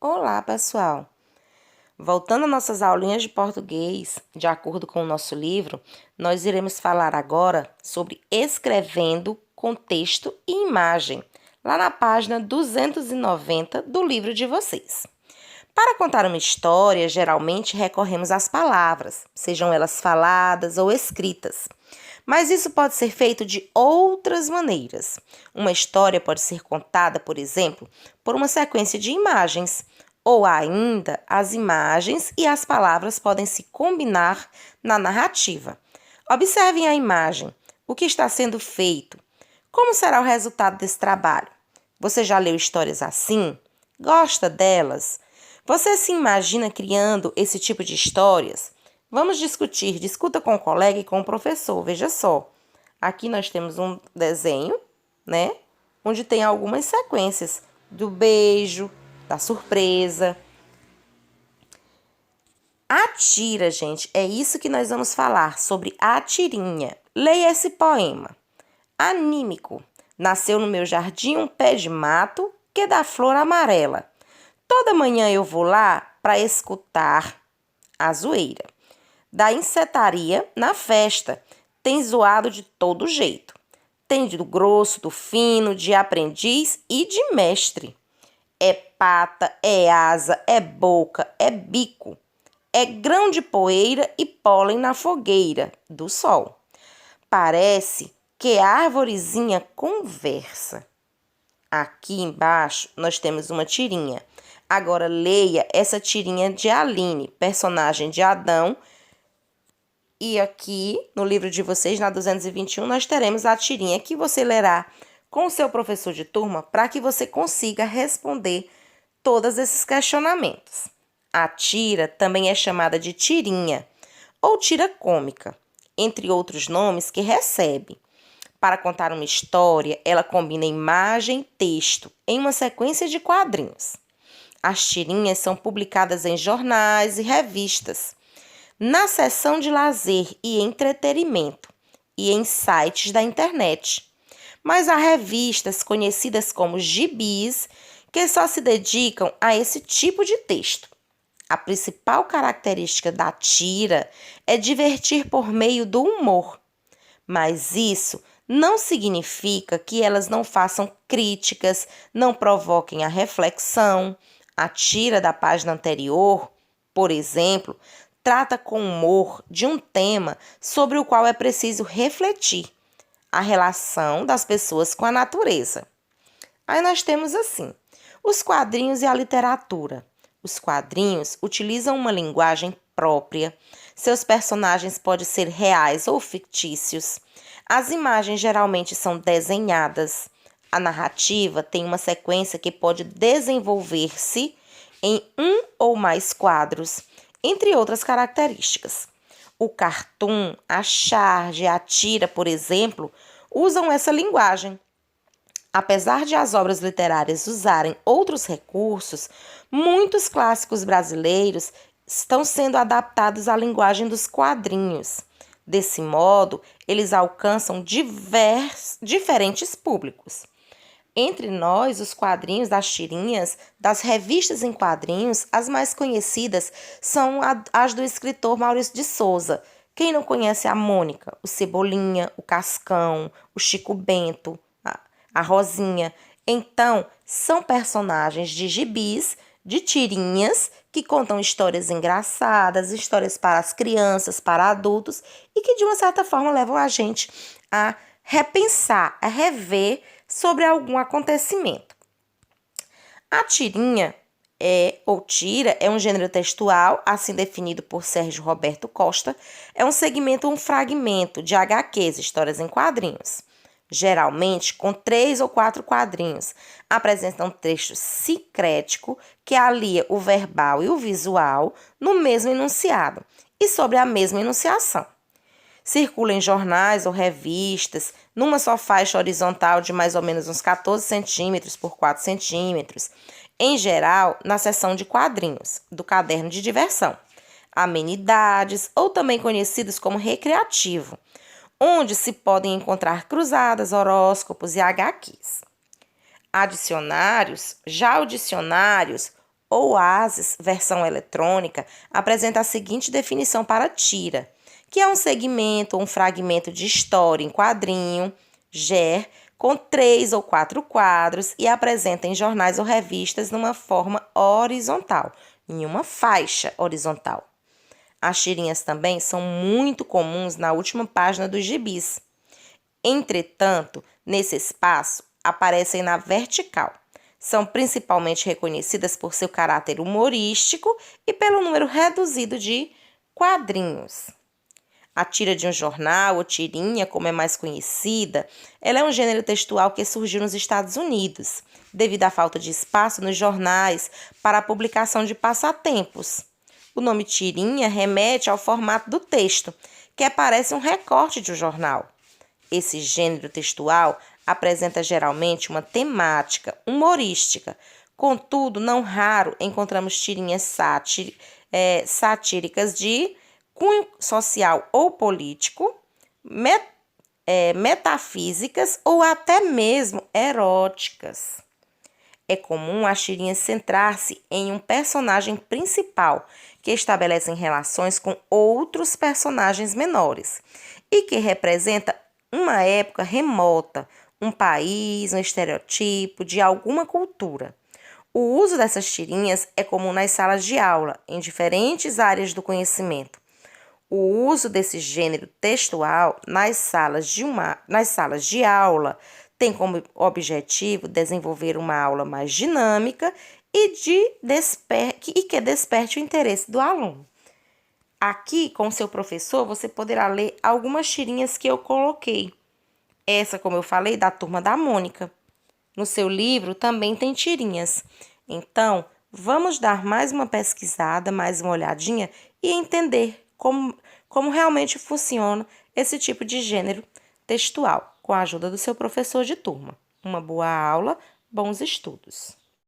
Olá, pessoal! Voltando às nossas aulinhas de português, de acordo com o nosso livro, nós iremos falar agora sobre escrevendo com texto e imagem, lá na página 290 do livro de vocês. Para contar uma história, geralmente recorremos às palavras, sejam elas faladas ou escritas. Mas isso pode ser feito de outras maneiras. Uma história pode ser contada, por exemplo, por uma sequência de imagens, ou ainda as imagens e as palavras podem se combinar na narrativa. Observem a imagem, o que está sendo feito. Como será o resultado desse trabalho? Você já leu histórias assim? Gosta delas? Você se imagina criando esse tipo de histórias? Vamos discutir, discuta com o colega e com o professor. Veja só, aqui nós temos um desenho, né? Onde tem algumas sequências do beijo, da surpresa. A tira, gente, é isso que nós vamos falar sobre a tirinha. Leia esse poema. Anímico. Nasceu no meu jardim um pé de mato que dá flor amarela. Toda manhã eu vou lá para escutar a zoeira. Da insetaria na festa, tem zoado de todo jeito. Tem do grosso, do fino, de aprendiz e de mestre. É pata, é asa, é boca, é bico. É grão de poeira e pólen na fogueira do sol. Parece que a arvorezinha conversa. Aqui embaixo nós temos uma tirinha. Agora leia essa tirinha de Aline, personagem de Adão. E aqui no livro de vocês, na 221, nós teremos a tirinha que você lerá com o seu professor de turma para que você consiga responder todos esses questionamentos. A tira também é chamada de tirinha ou tira cômica, entre outros nomes que recebe. Para contar uma história, ela combina imagem e texto em uma sequência de quadrinhos. As tirinhas são publicadas em jornais e revistas, na seção de lazer e entretenimento e em sites da internet. Mas há revistas conhecidas como gibis que só se dedicam a esse tipo de texto. A principal característica da tira é divertir por meio do humor, mas isso não significa que elas não façam críticas, não provoquem a reflexão. A tira da página anterior, por exemplo, trata com humor de um tema sobre o qual é preciso refletir: a relação das pessoas com a natureza. Aí nós temos assim, os quadrinhos e a literatura. Os quadrinhos utilizam uma linguagem própria. Seus personagens podem ser reais ou fictícios. As imagens geralmente são desenhadas. A narrativa tem uma sequência que pode desenvolver-se em um ou mais quadros, entre outras características. O cartoon, a charge, a tira, por exemplo, usam essa linguagem. Apesar de as obras literárias usarem outros recursos, muitos clássicos brasileiros estão sendo adaptados à linguagem dos quadrinhos. Desse modo, eles alcançam diferentes públicos. Entre nós, os quadrinhos das tirinhas, das revistas em quadrinhos, as mais conhecidas são as do escritor Maurício de Souza. Quem não conhece a Mônica, o Cebolinha, o Cascão, o Chico Bento, a Rosinha? Então, são personagens de gibis, de tirinhas, que contam histórias engraçadas, histórias para as crianças, para adultos, e que de uma certa forma levam a gente a repensar, a rever sobre algum acontecimento. A tirinha ou tira é um gênero textual, assim definido por Sérgio Roberto Costa. É um segmento ou um fragmento de HQs, histórias em quadrinhos. Geralmente com 3 ou 4 quadrinhos. Apresenta um texto sincrético que alia o verbal e o visual no mesmo enunciado e sobre a mesma enunciação. Circula em jornais ou revistas, numa só faixa horizontal de mais ou menos uns 14 centímetros por 4 centímetros, em geral na seção de quadrinhos do caderno de diversão, amenidades ou também conhecidos como recreativo, onde se podem encontrar cruzadas, horóscopos e HQs. Já o dicionários Oasis, versão eletrônica, apresenta a seguinte definição para tira, que é um segmento ou um fragmento de história em quadrinho, GER, com 3 ou 4 quadros e apresenta em jornais ou revistas numa forma horizontal, em uma faixa horizontal. As tirinhas também são muito comuns na última página dos gibis. Entretanto, nesse espaço, aparecem na vertical. São principalmente reconhecidas por seu caráter humorístico e pelo número reduzido de quadrinhos. A tira de um jornal, ou tirinha, como é mais conhecida, ela é um gênero textual que surgiu nos Estados Unidos, devido à falta de espaço nos jornais para a publicação de passatempos. O nome tirinha remete ao formato do texto, que parece um recorte de um jornal. Esse gênero textual apresenta geralmente uma temática humorística. Contudo, não raro encontramos tirinhas satíricas de cunho social ou político, metafísicas ou até mesmo eróticas. É comum as tirinhas centrar-se em um personagem principal, que estabelece relações com outros personagens menores e que representa uma época remota, um país, um estereotipo de alguma cultura. O uso dessas tirinhas é comum nas salas de aula, em diferentes áreas do conhecimento. O uso desse gênero textual nas salas de aula tem como objetivo desenvolver uma aula mais dinâmica e que desperte o interesse do aluno. Aqui, com o seu professor, você poderá ler algumas tirinhas que eu coloquei. Essa, como eu falei, da Turma da Mônica. No seu livro também tem tirinhas. Então, vamos dar mais uma pesquisada, mais uma olhadinha e entender como realmente funciona esse tipo de gênero textual, com a ajuda do seu professor de turma. Uma boa aula, bons estudos!